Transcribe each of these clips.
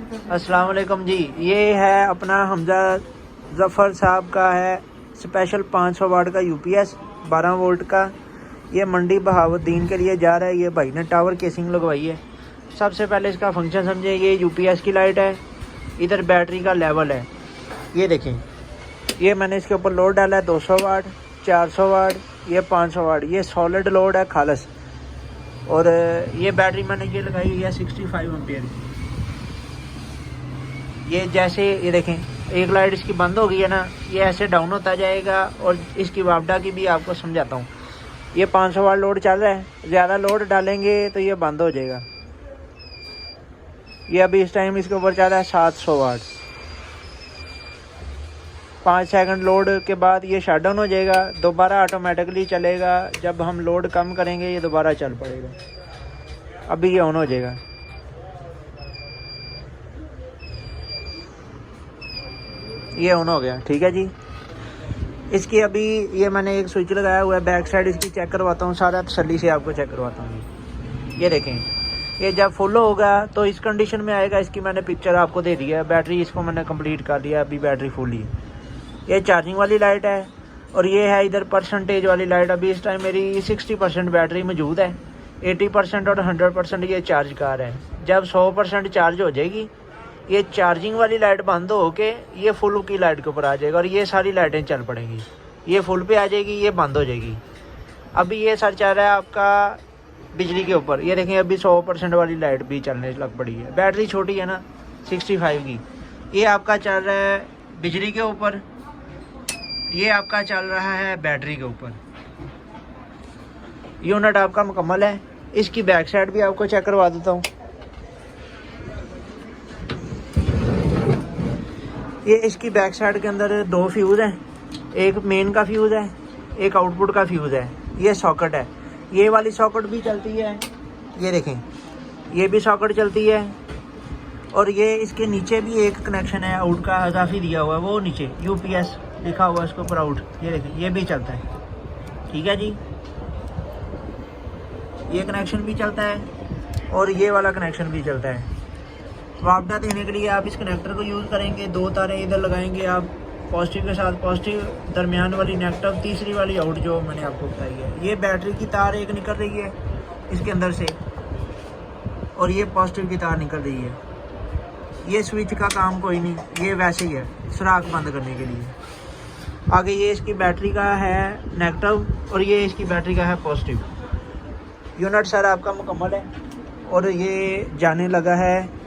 अस्सलाम वालेकुम जी। ये है अपना हमजा ज़फ़र साहब का है स्पेशल 500 वाट का यूपीएस 12 वोल्ट का। ये मंडी बहावुद्दीन के लिए जा रहा है। ये भाई ने टावर केसिंग लगवाई है। सबसे पहले इसका फंक्शन समझे। ये यूपीएस की लाइट है, इधर बैटरी का लेवल है। ये देखें, ये मैंने इसके ऊपर लोड डाला है 200 वाट, 400 वाट, ये 500 वाट। ये सॉलिड लोड है खालस। और ये बैटरी मैंने ये लगाई हुई है 65 एम्पियर की। ये जैसे ये देखें, एक लाइट इसकी बंद हो गई है ना, ये ऐसे डाउन होता जाएगा। और इसकी वापडा की भी आपको समझाता हूँ। ये 500 वाट लोड चल रहा है, ज़्यादा लोड डालेंगे तो ये बंद हो जाएगा। ये अभी इस टाइम इसके ऊपर चल रहा है 700 वाट। 5 सेकंड लोड के बाद ये शट डाउन हो जाएगा, दोबारा ऑटोमेटिकली चलेगा। जब हम लोड कम करेंगे ये दोबारा चल पड़ेगा। अभी ये ऑन हो जाएगा। ये ऑन हो गया, ठीक है जी। इसकी अभी ये मैंने एक स्विच लगाया हुआ है। बैक साइड इसकी चेक करवाता हूँ, सारा तसल्ली से आपको चेक करवाता हूँ। ये देखें, ये जब फुल होगा तो इस कंडीशन में आएगा। इसकी मैंने पिक्चर आपको दे दी है। बैटरी इसको मैंने कंप्लीट कर लिया, अभी बैटरी फुल ही है। ये चार्जिंग वाली लाइट है। और ये है इधर परसेंटेज वाली लाइट। अभी इस टाइम मेरी 60% बैटरी मौजूद है। 80% और 100% ये चार्ज कर रहा है। जब 100% चार्ज हो जाएगी, ये चार्जिंग वाली लाइट बंद हो के ये फुल की लाइट के ऊपर आ जाएगा और ये सारी लाइटें चल पड़ेंगी। ये फुल पे आ जाएगी, ये बंद हो जाएगी। अभी ये सर चल रहा है आपका बिजली के ऊपर। ये देखें, अभी 100% वाली लाइट भी चलने लग पड़ी है। बैटरी छोटी है ना 65 की। ये आपका चल रहा है बिजली के ऊपर, ये आपका चल रहा है बैटरी के ऊपर। यूनिट आपका मुकम्मल है। इसकी बैक साइड भी आपको चेक करवा देता हूँ। ये इसकी बैक साइड के अंदर 2 फ्यूज़ हैं। एक मेन का फ्यूज़ है, एक आउटपुट का फ्यूज़ है। ये सॉकेट है। ये वाली सॉकेट भी चलती है। ये देखें, ये भी सॉकेट चलती है। और ये इसके नीचे भी एक कनेक्शन है आउट का, इजाफी दिया हुआ है वो नीचे यूपीएस लिखा हुआ है इसके ऊपर आउट। ये देखें, ये भी चलता है, ठीक है जी। ये कनेक्शन भी चलता है और ये वाला कनेक्शन भी चलता है। वापडा देने के लिए आप इस कनेक्टर को यूज़ करेंगे। 2 तारें इधर लगाएंगे आप, पॉजिटिव के साथ पॉजिटिव, दरमियान वाली नेगेटिव, तीसरी वाली आउट जो मैंने आपको बताई है। ये बैटरी की तार एक निकल रही है इसके अंदर से और ये पॉजिटिव की तार निकल रही है। ये स्विच का काम कोई नहीं, ये वैसे ही है सुराख बंद करने के लिए। आगे ये इसकी बैटरी का है नेगेटिव और ये इसकी बैटरी का है पॉजिटिव। यूनिट सर आपका मुकम्मल है और ये जाने लगा है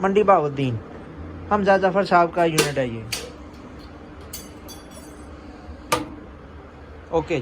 मंडी बहावुद्दीन। हमजा ज़फ़र साहब का यूनिट है ये। ओके।